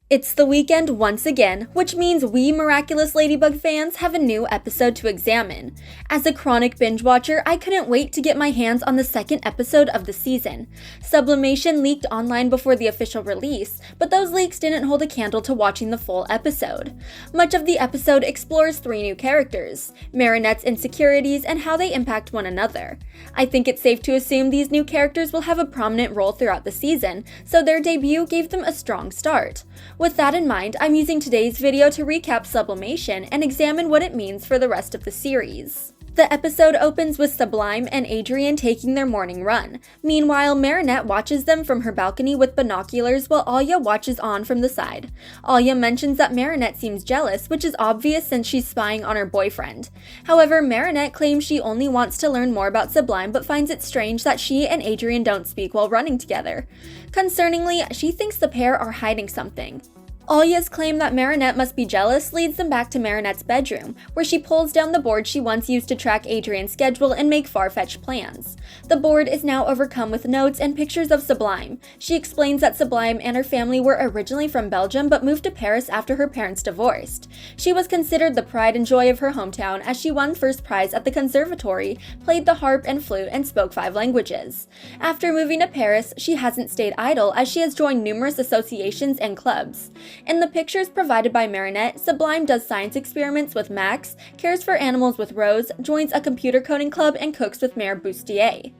It's the weekend once again, which means we Miraculous Ladybug fans have a new episode to examine. As a chronic binge watcher, I couldn't wait to get my hands on the second episode of the season. Sublimation leaked online before the official release, but those leaks didn't hold a candle to watching the full episode. Much of the episode explores three new characters, Marinette's insecurities, and how they impact one another. I think it's safe to assume these new characters will have a prominent role throughout the season, so their debut gave them a strong start. With that in mind, I'm using today's video to recap Sublimation and examine what it means for the rest of the series. The episode opens with Sublime and Adrien taking their morning run. Meanwhile, Marinette watches them from her balcony with binoculars while Alya watches on from the side. Alya mentions that Marinette seems jealous, which is obvious since she's spying on her boyfriend. However, Marinette claims she only wants to learn more about Sublime but finds it strange that she and Adrien don't speak while running together. Concerningly, she thinks the pair are hiding something. Alya's claim that Marinette must be jealous leads them back to Marinette's bedroom, where she pulls down the board she once used to track Adrien's schedule and make far-fetched plans. The board is now overcome with notes and pictures of Sublime. She explains that Sublime and her family were originally from Belgium but moved to Paris after her parents divorced. She was considered the pride and joy of her hometown as she won first prize at the conservatory, played the harp and flute, and spoke 5 languages. After moving to Paris, she hasn't stayed idle as she has joined numerous associations and clubs. In the pictures provided by Marinette, Sublime does science experiments with Max, cares for animals with Rose, joins a computer coding club, and cooks with Mayor Bustier.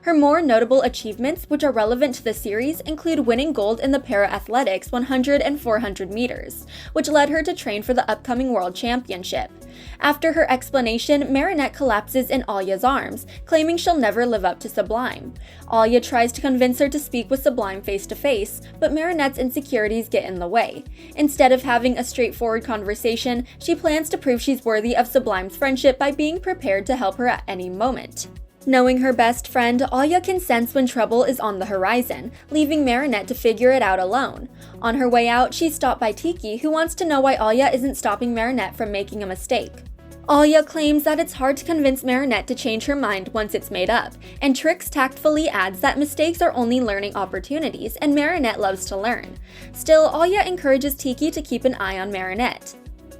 Her more notable achievements, which are relevant to the series, include winning gold in the para-athletics 100 and 400 meters, which led her to train for the upcoming World Championship. After her explanation, Marinette collapses in Alya's arms, claiming she'll never live up to Sublime. Alya tries to convince her to speak with Sublime face-to-face, but Marinette's insecurities get in the way. Instead of having a straightforward conversation, she plans to prove she's worthy of Sublime's friendship by being prepared to help her at any moment. Knowing her best friend, Alya can sense when trouble is on the horizon, leaving Marinette to figure it out alone. On her way out, she's stopped by Tiki, who wants to know why Alya isn't stopping Marinette from making a mistake. Alya claims that it's hard to convince Marinette to change her mind once it's made up, and Trix tactfully adds that mistakes are only learning opportunities and Marinette loves to learn. Still, Alya encourages Tiki to keep an eye on Marinette.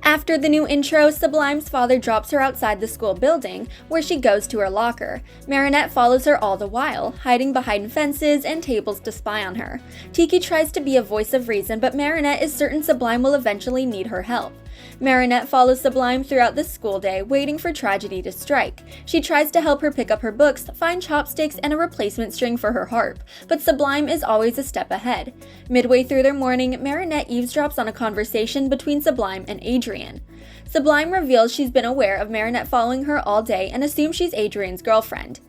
After the new intro, Sublime's father drops her outside the school building, where she goes to her locker. Marinette follows her all the while, hiding behind fences and tables to spy on her. Tiki tries to be a voice of reason, but Marinette is certain Sublime will eventually need her help. Marinette follows Sublime throughout the school day, waiting for tragedy to strike. She tries to help her pick up her books, find chopsticks, and a replacement string for her harp, but Sublime is always a step ahead. Midway through their morning, Marinette eavesdrops on a conversation between Sublime and Adrien. Sublime reveals she's been aware of Marinette following her all day and assumes she's Adrien's girlfriend.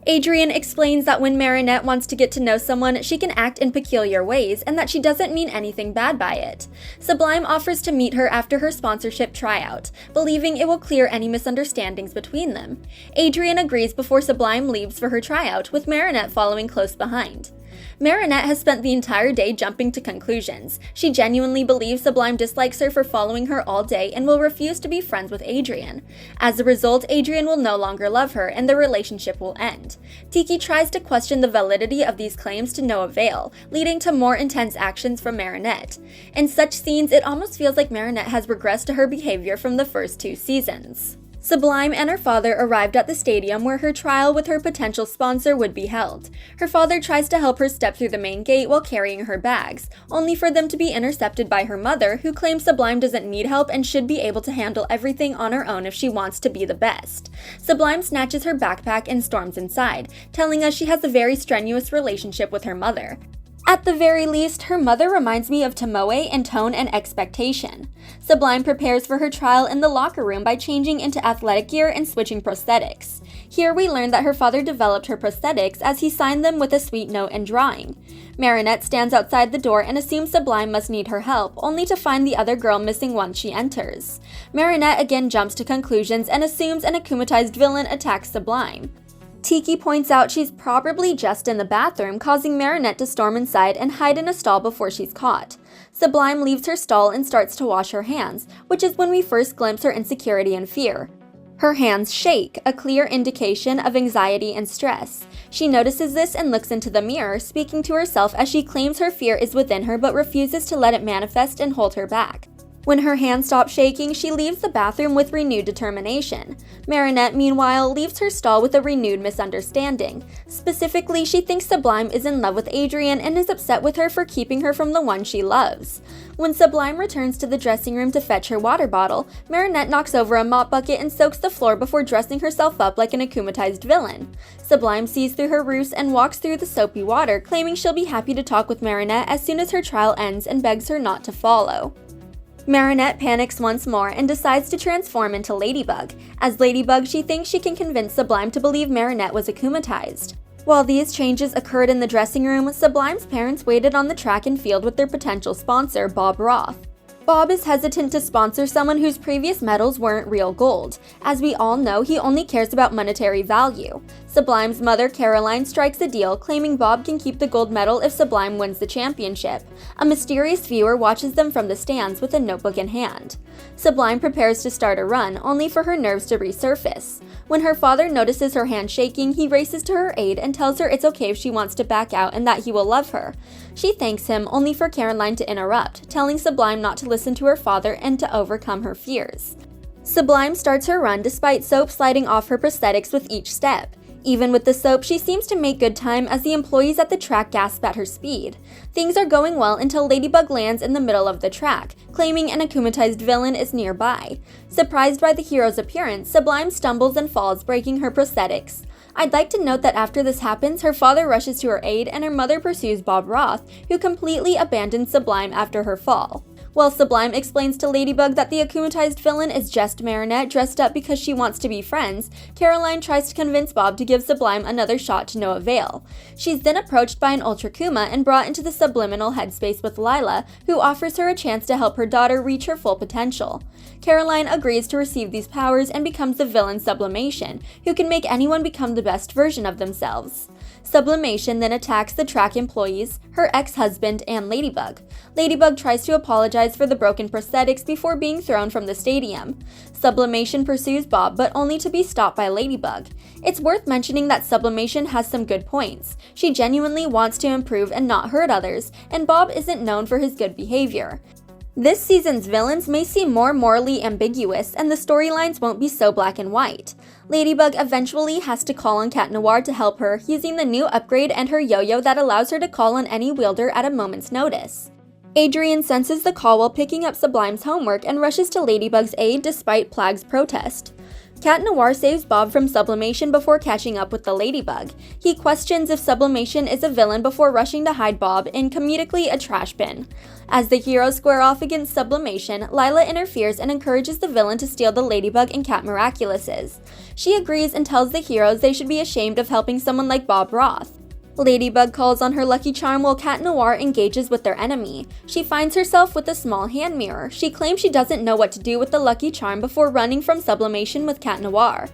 Adrien explains that when Marinette wants to get to know someone, she can act in peculiar ways and that she doesn't mean anything bad by it. Sublime offers to meet her after her sponsorship tryout, believing it will clear any misunderstandings between them. Adrien agrees before Sublime leaves for her tryout, with Marinette following close behind. Marinette has spent the entire day jumping to conclusions. She genuinely believes Sublime dislikes her for following her all day and will refuse to be friends with Adrien. As a result, Adrien will no longer love her and their relationship will end. Tiki tries to question the validity of these claims to no avail, leading to more intense actions from Marinette. In such scenes, it almost feels like Marinette has regressed to her behavior from the first 2 seasons. Sublime and her father arrived at the stadium where her trial with her potential sponsor would be held. Her father tries to help her step through the main gate while carrying her bags, only for them to be intercepted by her mother, who claims Sublime doesn't need help and should be able to handle everything on her own if she wants to be the best. Sublime snatches her backpack and storms inside, telling us she has a very strenuous relationship with her mother. At the very least, her mother reminds me of Tomoe in tone and expectation. Sublime prepares for her trial in the locker room by changing into athletic gear and switching prosthetics. Here we learn that her father developed her prosthetics as he signed them with a sweet note and drawing. Marinette stands outside the door and assumes Sublime must need her help, only to find the other girl missing once she enters. Marinette again jumps to conclusions and assumes an akumatized villain attacks Sublime. Tiki points out she's probably just in the bathroom, causing Marinette to storm inside and hide in a stall before she's caught. Sublime leaves her stall and starts to wash her hands, which is when we first glimpse her insecurity and fear. Her hands shake, a clear indication of anxiety and stress. She notices this and looks into the mirror, speaking to herself as she claims her fear is within her but refuses to let it manifest and hold her back. When her hand stops shaking, she leaves the bathroom with renewed determination. Marinette, meanwhile, leaves her stall with a renewed misunderstanding. Specifically, she thinks Sublime is in love with Adrien and is upset with her for keeping her from the one she loves. When Sublime returns to the dressing room to fetch her water bottle, Marinette knocks over a mop bucket and soaks the floor before dressing herself up like an akumatized villain. Sublime sees through her ruse and walks through the soapy water, claiming she'll be happy to talk with Marinette as soon as her trial ends and begs her not to follow. Marinette panics once more and decides to transform into Ladybug. As Ladybug, she thinks she can convince Sublime to believe Marinette was akumatized. While these changes occurred in the dressing room, Sublime's parents waited on the track and field with their potential sponsor, Bob Roth. Bob is hesitant to sponsor someone whose previous medals weren't real gold. As we all know, he only cares about monetary value. Sublime's mother, Caroline, strikes a deal, claiming Bob can keep the gold medal if Sublime wins the championship. A mysterious viewer watches them from the stands with a notebook in hand. Sublime prepares to start a run, only for her nerves to resurface. When her father notices her hand shaking, he races to her aid and tells her it's okay if she wants to back out and that he will love her. She thanks him, only for Caroline to interrupt, telling Sublime not to listen to her father and to overcome her fears. Sublime starts her run despite soap sliding off her prosthetics with each step. Even with the soap, she seems to make good time as the employees at the track gasp at her speed. Things are going well until Ladybug lands in the middle of the track, claiming an akumatized villain is nearby. Surprised by the hero's appearance, Sublime stumbles and falls, breaking her prosthetics. I'd like to note that after this happens, her father rushes to her aid and her mother pursues Bob Roth, who completely abandons Sublime after her fall. While Sublime explains to Ladybug that the akumatized villain is just Marinette dressed up because she wants to be friends, Caroline tries to convince Bob to give Sublime another shot to no avail. She's then approached by an Ultra Kuma and brought into the subliminal headspace with Lila, who offers her a chance to help her daughter reach her full potential. Caroline agrees to receive these powers and becomes the villain Sublimation, who can make anyone become the best version of themselves. Sublimation then attacks the track employees, her ex-husband, and Ladybug. Ladybug tries to apologize for the broken prosthetics before being thrown from the stadium. Sublimation pursues Bob, but only to be stopped by Ladybug. It's worth mentioning that Sublimation has some good points. She genuinely wants to improve and not hurt others, and Bob isn't known for his good behavior. This season's villains may seem more morally ambiguous, and the storylines won't be so black and white. Ladybug eventually has to call on Cat Noir to help her, using the new upgrade and her yo-yo that allows her to call on any wielder at a moment's notice. Adrien senses the call while picking up Sublime's homework and rushes to Ladybug's aid despite Plag's protest. Cat Noir saves Bob from Sublimation before catching up with the Ladybug. He questions if Sublimation is a villain before rushing to hide Bob in comedically a trash bin. As the heroes square off against Sublimation, Lila interferes and encourages the villain to steal the Ladybug and Cat Miraculouses. She agrees and tells the heroes they should be ashamed of helping someone like Bob Roth. Ladybug calls on her lucky charm while Cat Noir engages with their enemy. She finds herself with a small hand mirror. She claims she doesn't know what to do with the lucky charm before running from Sublimation with Cat Noir.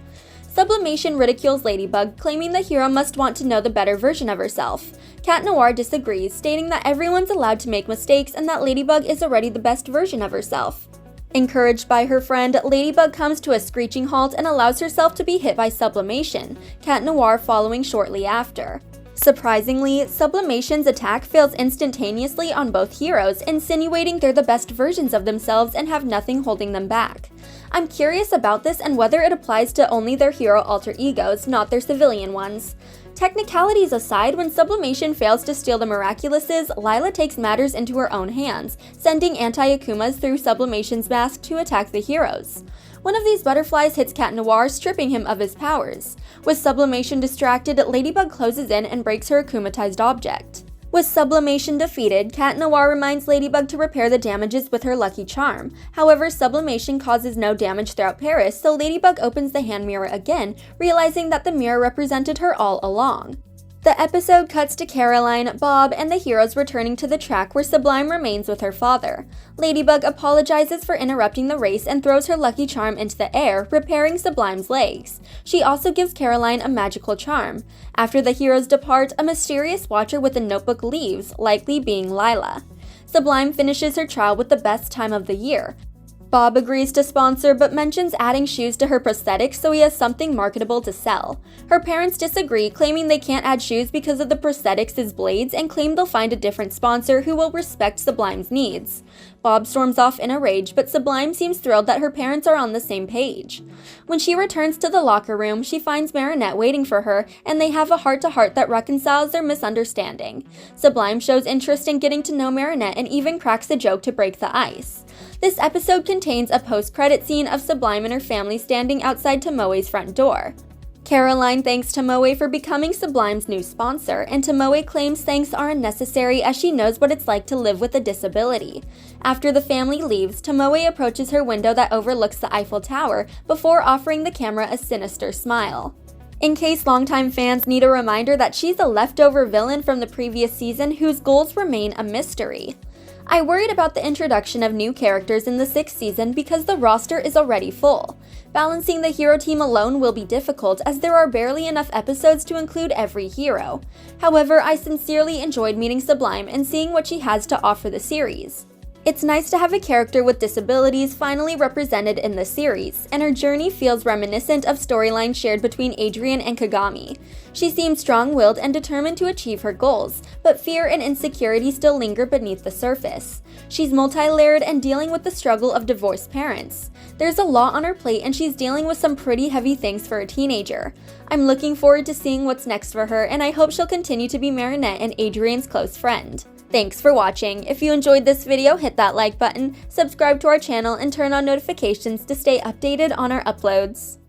Sublimation ridicules Ladybug, claiming the hero must want to know the better version of herself. Cat Noir disagrees, stating that everyone's allowed to make mistakes and that Ladybug is already the best version of herself. Encouraged by her friend, Ladybug comes to a screeching halt and allows herself to be hit by Sublimation, Cat Noir following shortly after. Surprisingly, Sublimation's attack fails instantaneously on both heroes, insinuating they're the best versions of themselves and have nothing holding them back. I'm curious about this and whether it applies to only their hero alter egos, not their civilian ones. Technicalities aside, when Sublimation fails to steal the Miraculouses, Lila takes matters into her own hands, sending anti-Akumas through Sublimation's mask to attack the heroes. One of these butterflies hits Cat Noir, stripping him of his powers. With Sublimation distracted, Ladybug closes in and breaks her akumatized object. With Sublimation defeated, Cat Noir reminds Ladybug to repair the damages with her lucky charm. However, Sublimation causes no damage throughout Paris, so Ladybug opens the hand mirror again, realizing that the mirror represented her all along. The episode cuts to Caroline, Bob, and the heroes returning to the track where Sublime remains with her father. Ladybug apologizes for interrupting the race and throws her lucky charm into the air, repairing Sublime's legs. She also gives Caroline a magical charm. After the heroes depart, a mysterious watcher with a notebook leaves, likely being Lila. Sublime finishes her trial with the best time of the year. Bob agrees to sponsor but mentions adding shoes to her prosthetics so he has something marketable to sell. Her parents disagree, claiming they can't add shoes because of the prosthetics' blades and claim they'll find a different sponsor who will respect Sublime's needs. Bob storms off in a rage, but Sublime seems thrilled that her parents are on the same page. When she returns to the locker room, she finds Marinette waiting for her, and they have a heart-to-heart that reconciles their misunderstanding. Sublime shows interest in getting to know Marinette and even cracks a joke to break the ice. This episode contains a post-credit scene of Sublime and her family standing outside Tomoe's front door. Caroline thanks Tomoe for becoming Sublime's new sponsor, and Tomoe claims thanks are unnecessary as she knows what it's like to live with a disability. After the family leaves, Tomoe approaches her window that overlooks the Eiffel Tower before offering the camera a sinister smile. In case longtime fans need a reminder that she's a leftover villain from the previous season whose goals remain a mystery. I worried about the introduction of new characters in the 6th season because the roster is already full. Balancing the hero team alone will be difficult as there are barely enough episodes to include every hero. However, I sincerely enjoyed meeting Sublime and seeing what she has to offer the series. It's nice to have a character with disabilities finally represented in the series, and her journey feels reminiscent of storylines shared between Adrian and Kagami. She seems strong-willed and determined to achieve her goals, but fear and insecurity still linger beneath the surface. She's multi-layered and dealing with the struggle of divorced parents. There's a lot on her plate and she's dealing with some pretty heavy things for a teenager. I'm looking forward to seeing what's next for her, and I hope she'll continue to be Marinette and Adrian's close friend. Thanks for watching. If you enjoyed this video, hit that like button, subscribe to our channel, and turn on notifications to stay updated on our uploads.